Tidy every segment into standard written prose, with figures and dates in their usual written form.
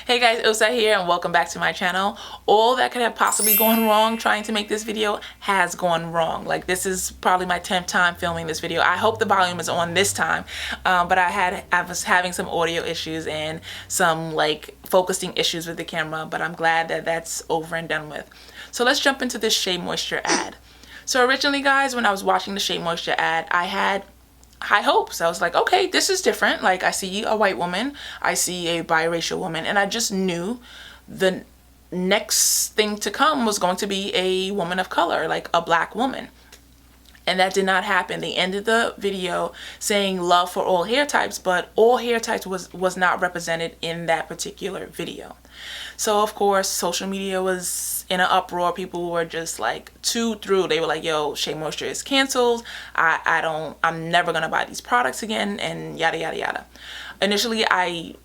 Hey guys, Osa here and welcome back to my channel. All that could have possibly gone wrong trying to make this video has gone wrong. Like, this is probably my 10th time filming this video. I hope the volume is on this time, but I was having some audio issues and some like focusing issues with the camera, but I'm glad that that's over and done with. So let's jump into this Shea Moisture ad. So originally, guys, when I was watching the Shea Moisture ad, I had high hopes. I was like, okay, this is different. Like, I see a white woman, I see a biracial woman, and I just knew the next thing to come was going to be a woman of color, like a black woman. And that did not happen. They ended the video saying love for all hair types, but all hair types was not represented in that particular video. So of course, social media was in an uproar. People were just like too through. They were like, yo, Shea Moisture is canceled. I'm never gonna buy these products again, and yada yada yada. Initially, I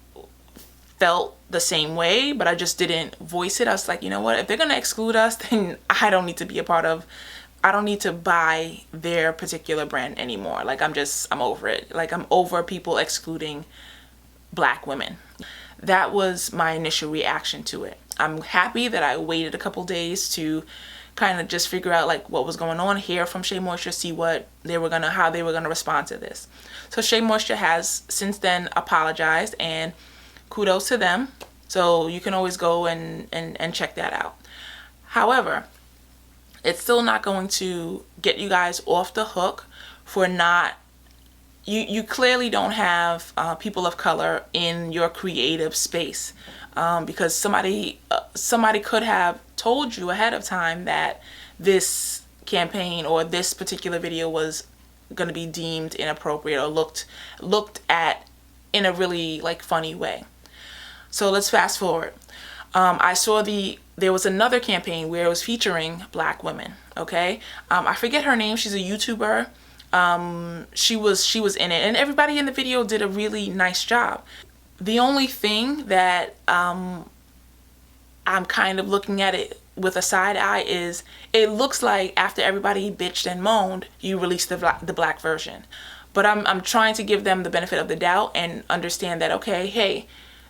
felt the same way, but I just didn't voice it. I was like, you know what, if they're gonna exclude us, then I don't need to be a part of, I don't need to buy their particular brand anymore. Like, I'm over it. Like, I'm over people excluding black women. That was my initial reaction to it. I'm happy that I waited a couple days to kind of just figure out like what was going on, hear from Shea Moisture, see what they were gonna, how they were gonna respond to this. So Shea Moisture has since then apologized, and kudos to them. So you can always go and check that out. However, it's still not going to get you guys off the hook for not, you clearly don't have people of color in your creative space, because somebody could have told you ahead of time that this campaign or this particular video was going to be deemed inappropriate or looked at in a really like funny way. So let's fast forward. I saw there was another campaign where it was featuring black women. Okay, I forget her name. She's a YouTuber. She was in it, and everybody in the video did a really nice job. The only thing that I'm kind of looking at it with a side eye is it looks like after everybody bitched and moaned, you released the black version. But I'm trying to give them the benefit of the doubt and understand that, okay, hey,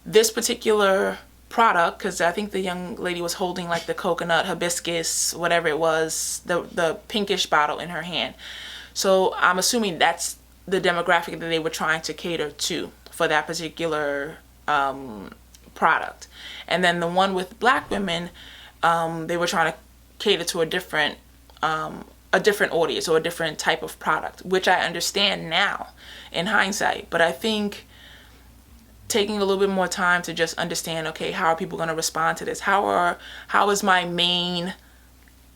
this particular product, because I think the young lady was holding like the coconut hibiscus, whatever it was, the pinkish bottle in her hand. So I'm assuming that's the demographic that they were trying to cater to for that particular product. And then the one with black women, they were trying to cater to a different audience or a different type of product, which I understand now in hindsight. But I think taking a little bit more time to just understand, okay, how are people going to respond to this? How is my main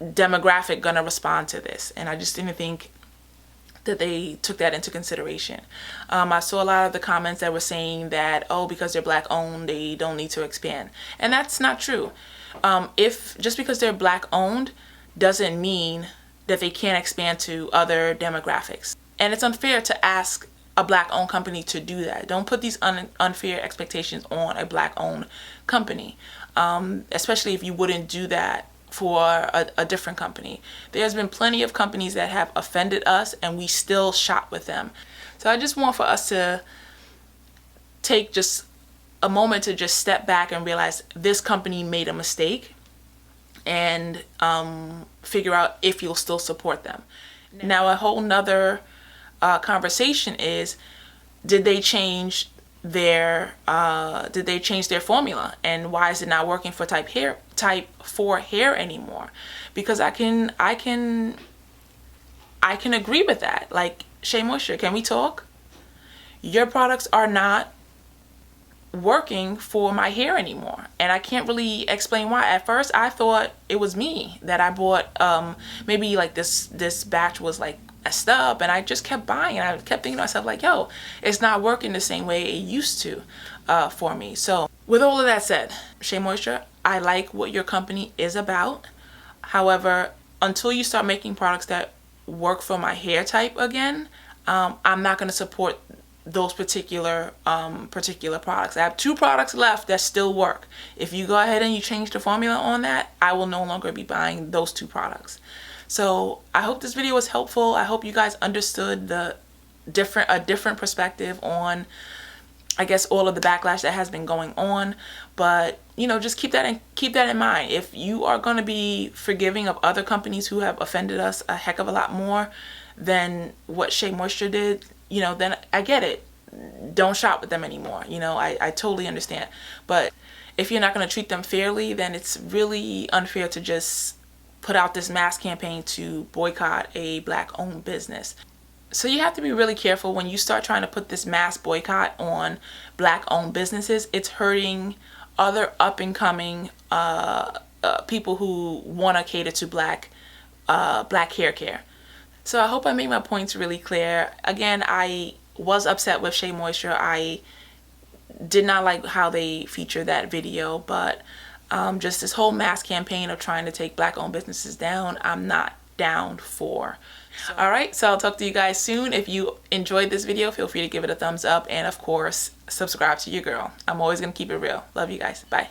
demographic going to respond to this? And I just didn't think that they took that into consideration. I saw a lot of the comments that were saying that, oh, because they're black owned, they don't need to expand. And that's not true. If just because they're black owned doesn't mean that they can't expand to other demographics. And it's unfair to ask a black owned company to do that. Don't put these unfair expectations on a black owned company, especially if you wouldn't do that for a different company. There's been plenty of companies that have offended us and we still shop with them. So I just want for us to take just a moment to just step back and realize this company made a mistake, and figure out if you'll still support them. Now, a whole nother conversation is, did they change their formula, and why is it not working for type 4 hair anymore? Because I can agree with that. Like, Shea Moisture, can we talk? Your products are not working for my hair anymore, and I can't really explain why. At first I thought it was me, that I bought maybe like this batch was like messed up, and I just kept buying, and I kept thinking to myself like, yo, it's not working the same way it used to for me. So with all of that said, Shea Moisture, I like what your company is about. However, until you start making products that work for my hair type again, I'm not going to support those particular products. I have 2 products left that still work. If you go ahead and you change the formula on that, I will no longer be buying those 2 products. So I hope this video was helpful. I hope you guys understood a different perspective on I guess all of the backlash that has been going on. But you know, just keep that in mind. If you are going to be forgiving of other companies who have offended us a heck of a lot more than what Shea Moisture did, you know, then I get it. Don't shop with them anymore. You know, I totally understand. But if you're not going to treat them fairly, then it's really unfair to just put out this mass campaign to boycott a Black-owned business. So you have to be really careful when you start trying to put this mass boycott on Black-owned businesses. It's hurting other up-and-coming people who want to cater to Black hair care. So I hope I made my points really clear. Again, I was upset with Shea Moisture. I did not like how they featured that video, but just this whole mass campaign of trying to take Black-owned businesses down, I'm not down for. Alright, so I'll talk to you guys soon. If you enjoyed this video, feel free to give it a thumbs up, and of course, subscribe to your girl. I'm always going to keep it real. Love you guys. Bye.